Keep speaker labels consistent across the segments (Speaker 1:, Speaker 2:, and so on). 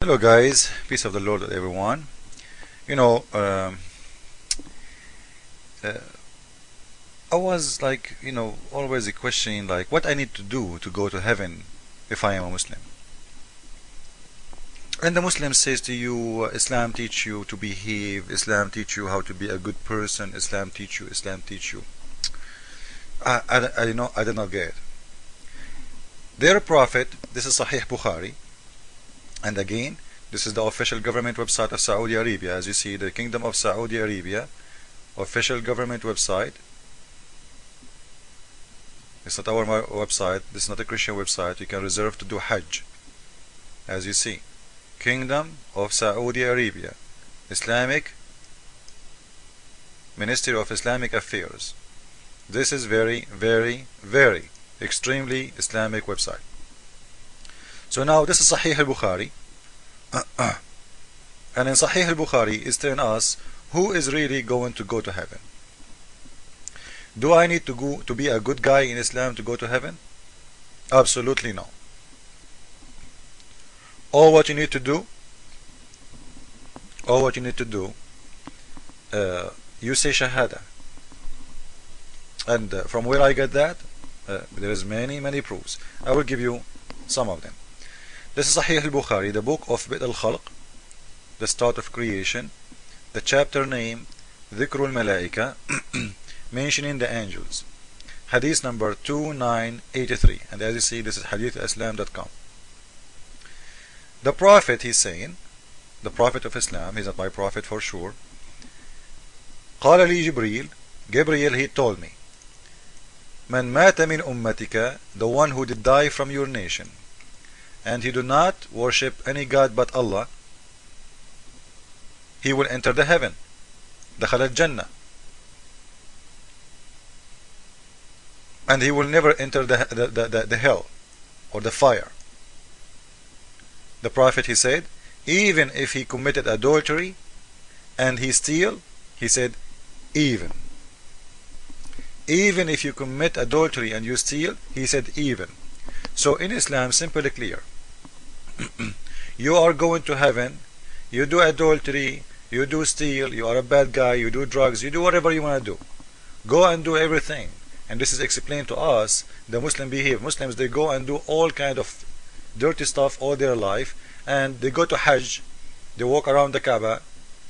Speaker 1: Hello guys, peace of the Lord with everyone. You know, I was like, always questioning like what I need to do to go to heaven if I am a Muslim. And the Muslim says to you, Islam teach you to behave, Islam teach you how to be a good person, Islam teach you, Islam teach you. I did not get it. Their prophet, this is Sahih Bukhari, and again, this is the official government website of Saudi Arabia. As you see, the Kingdom of Saudi Arabia official government website. It's not our website, this is not a Christian website. You can reserve to do Hajj. As you see, Kingdom of Saudi Arabia, Islamic Ministry of Islamic Affairs. This is very, very, very extremely Islamic website. So now this is Sahih al-Bukhari. And in Sahih al-Bukhari is telling us who is really going to go to heaven. Do I need to go to be a good guy in Islam to go to heaven? Absolutely no. All what you need to do, you say Shahada. And from where I get that, there is many proofs. I will give you some of them. This is Sahih al-Bukhari, the book of Bid al-Khalq, the start of creation, the chapter name Dhikr al-Malaika, mentioning the angels. Hadith number 2983. And as you see, this is hadithislam.com. The Prophet, he's saying, the Prophet of Islam, he's not my Prophet for sure. قال لي جبريل, Gabriel, he told me, Man mata min ummatika, the one who did die from your nation, and he do not worship any God but Allah, he will enter the heaven. دخل الجنة. And he will never enter the hell or the fire. The Prophet, he said, even if he committed adultery and he steal, he said, even if you commit adultery and you steal, he said even. So in Islam, simply clear. You are going to heaven, you do adultery, you do steal, you are a bad guy, you do drugs, you do whatever you want to do. Go and do everything. And this is explained to us, the Muslim behave. Muslims, they go and do all kind of dirty stuff all their life, and they go to Hajj, they walk around the Kaaba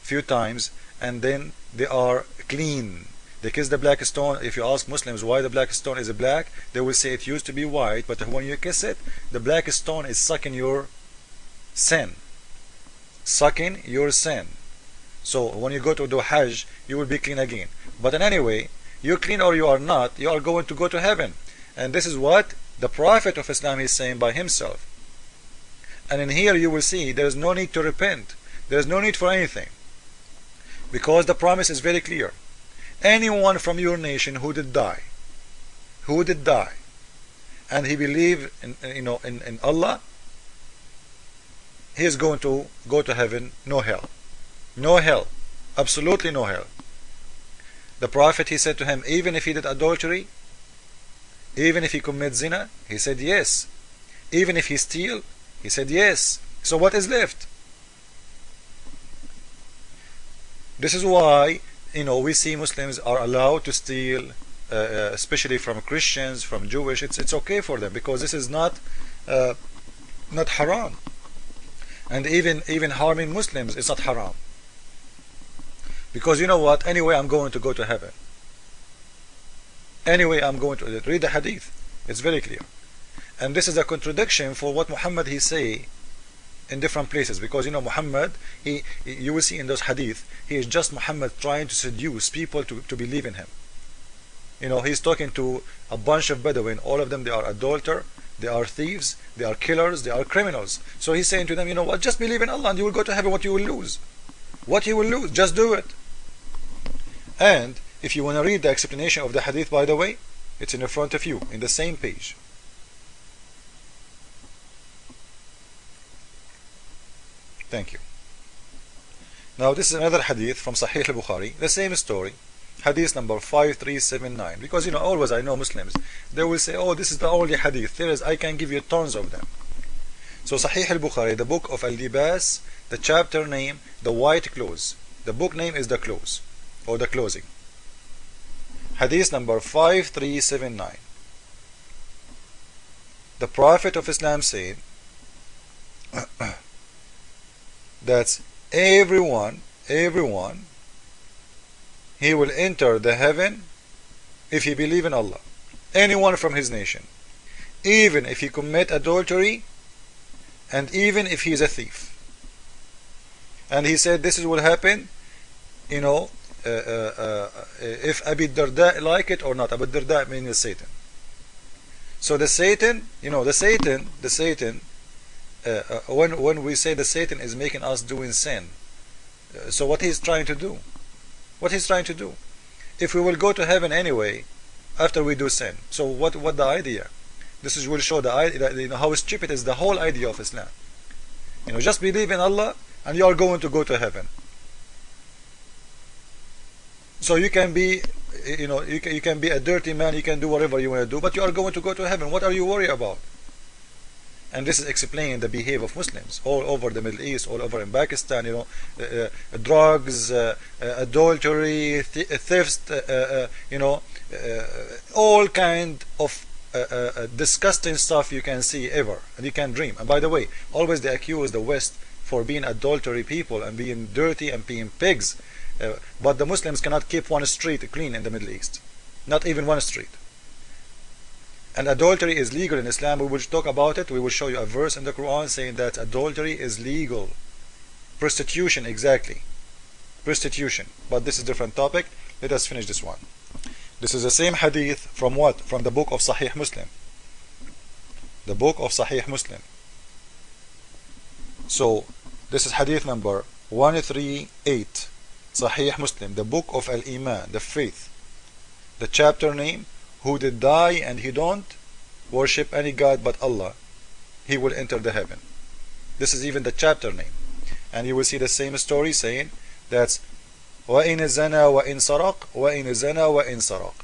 Speaker 1: few times, and then they are clean. They kiss the black stone. If you ask Muslims why the black stone is black, they will say it used to be white, but when you kiss it, the black stone is sucking your sin. Sucking your sin. So when you go to do Hajj, you will be clean again. But in any way, you're clean or you are not, you are going to go to heaven. And this is what the Prophet of Islam is saying by himself. And in here you will see there is no need to repent. There is no need for anything. Because the promise is very clear. Anyone from your nation who did die, and he believed in Allah, he is going to go to heaven. No hell, absolutely no hell. The Prophet, he said to him, even if he did adultery, even if he commit zina, he said yes. Even if he steal, he said yes. So what is left? This is why we see Muslims are allowed to steal, especially from Christians, from Jewish. It's okay for them because this is not haram. And even harming Muslims is not haram. Because you know what? Anyway, I'm going to go to heaven. Anyway, I'm going to read the hadith. It's very clear. And this is a contradiction for what Muhammad he say in different places, because Muhammad, you will see in those hadith, he is just Muhammad trying to seduce people to believe in him. He's talking to a bunch of Bedouin. All of them, they are adulterers, they are thieves, they are killers, they are criminals. So he's saying to them, you know what, just believe in Allah and you will go to heaven. What you will lose? What you will lose? Just do it. And if you want to read the explanation of the hadith, by the way, it's in front of you in the same page. Thank you. Now this is another hadith from Sahih al-Bukhari, the same story, hadith number 5379. Because always I know Muslims, they will say, oh, this is the only hadith there is. I can give you tons of them. So Sahih al-Bukhari, the book of al-Libas, the chapter name, the white clothes. The book name is the clothes, or the clothing. Hadith number 5379. The Prophet of Islam said that everyone, he will enter the heaven if he believe in Allah. Anyone from his nation, even if he commit adultery, and even if he is a thief. And he said this will happen, if Abi Darda like it or not. Abu Darda means Satan. So the Satan, the Satan, when we say the Satan is making us doing sin, so what he's trying to do? What he's trying to do? If we will go to heaven anyway, after we do sin, so what the idea? This will show the idea, how stupid is the whole idea of Islam. Just believe in Allah and you are going to go to heaven. So you can be, you can be a dirty man, you can do whatever you want to do, but you are going to go to heaven. What are you worried about? And this is explaining the behavior of Muslims all over the Middle East, all over in Pakistan. Drugs, adultery, theft, all kind of disgusting stuff you can see ever, and you can dream. And by the way, always they accuse the West for being adultery people and being dirty and being pigs. But the Muslims cannot keep one street clean in the Middle East, not even one street. And adultery is legal in Islam. We will talk about it. We will show you a verse in the Quran saying that adultery is legal. Prostitution, exactly. Prostitution. But this is a different topic. Let us finish this one. This is the same hadith from what? From the book of Sahih Muslim. The book of Sahih Muslim. So this is hadith number 138. Sahih Muslim, the book of Al-Iman, the faith. The chapter name, who did die and he don't worship any God but Allah, he will enter the heaven. This is even the chapter name. And you will see the same story saying that's وَإِنْ زَنَا وَإِنْ سَرَقْ وَإِنْ زَنَا وَإِنْ سَرَقْ.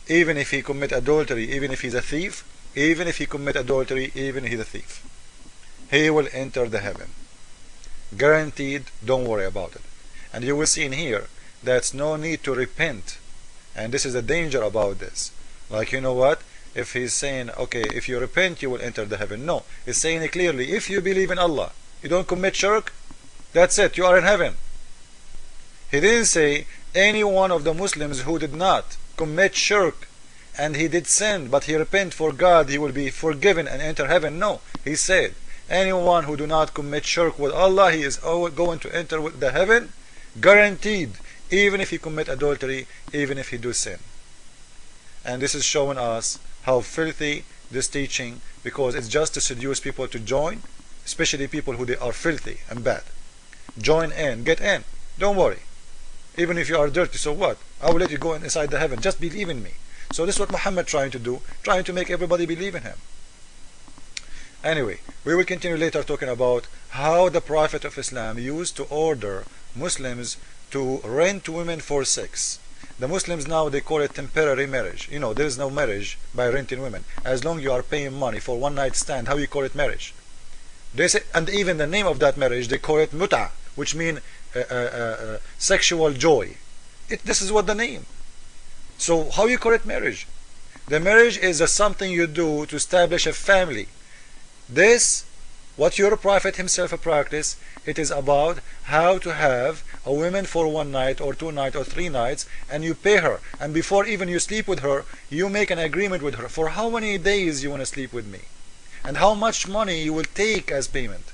Speaker 1: Even if he commit adultery, even if he's a thief, even if he commit adultery, even if he's a thief, he will enter the heaven. Guaranteed, don't worry about it. And you will see in here that's no need to repent. And this is the danger about this. Like, if he's saying, okay, if you repent you will enter the heaven. No, he's saying it clearly, if you believe in Allah, you don't commit shirk, that's it, you are in heaven. He didn't say any one of the Muslims who did not commit shirk and he did sin but he repent for God, he will be forgiven and enter heaven. No, he said anyone who do not commit shirk with Allah, he is going to enter the heaven, guaranteed, even if he commit adultery, even if he do sin. And this is showing us how filthy this teaching, because it's just to seduce people to join, especially people who they are filthy and bad. Join in, get in, don't worry. Even if you are dirty, so what? I will let you go inside the heaven, just believe in me. So this is what Muhammad trying to do, trying to make everybody believe in him. Anyway, we will continue later talking about how the Prophet of Islam used to order Muslims to rent women for sex. The Muslims now, they call it temporary marriage. There is no marriage by renting women. As long as you are paying money for one night stand, how you call it marriage? They say, and even the name of that marriage, they call it muta, which means sexual joy. This is what the name. So how you call it marriage? The marriage is something you do to establish a family. This, what your Prophet himself practiced, it is about how to have a woman for one night or 2 nights or 3 nights, and you pay her, and before even you sleep with her, you make an agreement with her for how many days you want to sleep with me and how much money you will take as payment.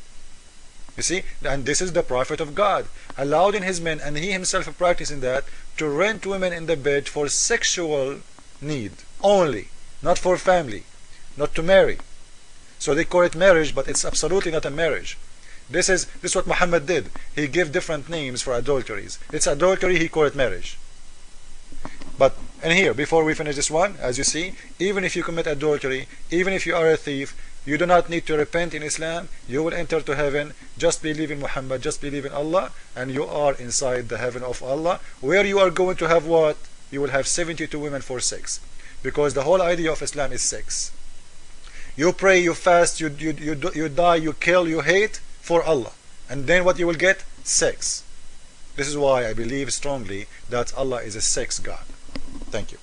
Speaker 1: You see, and this is the Prophet of God allowed in his men, and he himself practicing that, to rent women in the bed for sexual need only, not for family, not to marry. So they call it marriage, but it's absolutely not a marriage. This is what Muhammad did. He gave different names for adulteries. It's adultery, he called it marriage. But and here, before we finish this one, as you see, even if you commit adultery, even if you are a thief, you do not need to repent in Islam. You will enter to heaven. Just believe in Muhammad, just believe in Allah, and you are inside the heaven of Allah, where you are going to have what? You will have 72 women for sex, because the whole idea of Islam is sex. You pray, you fast, you die, you kill, you hate for Allah. And then what you will get? Sex. This is why I believe strongly that Allah is a sex God. Thank you.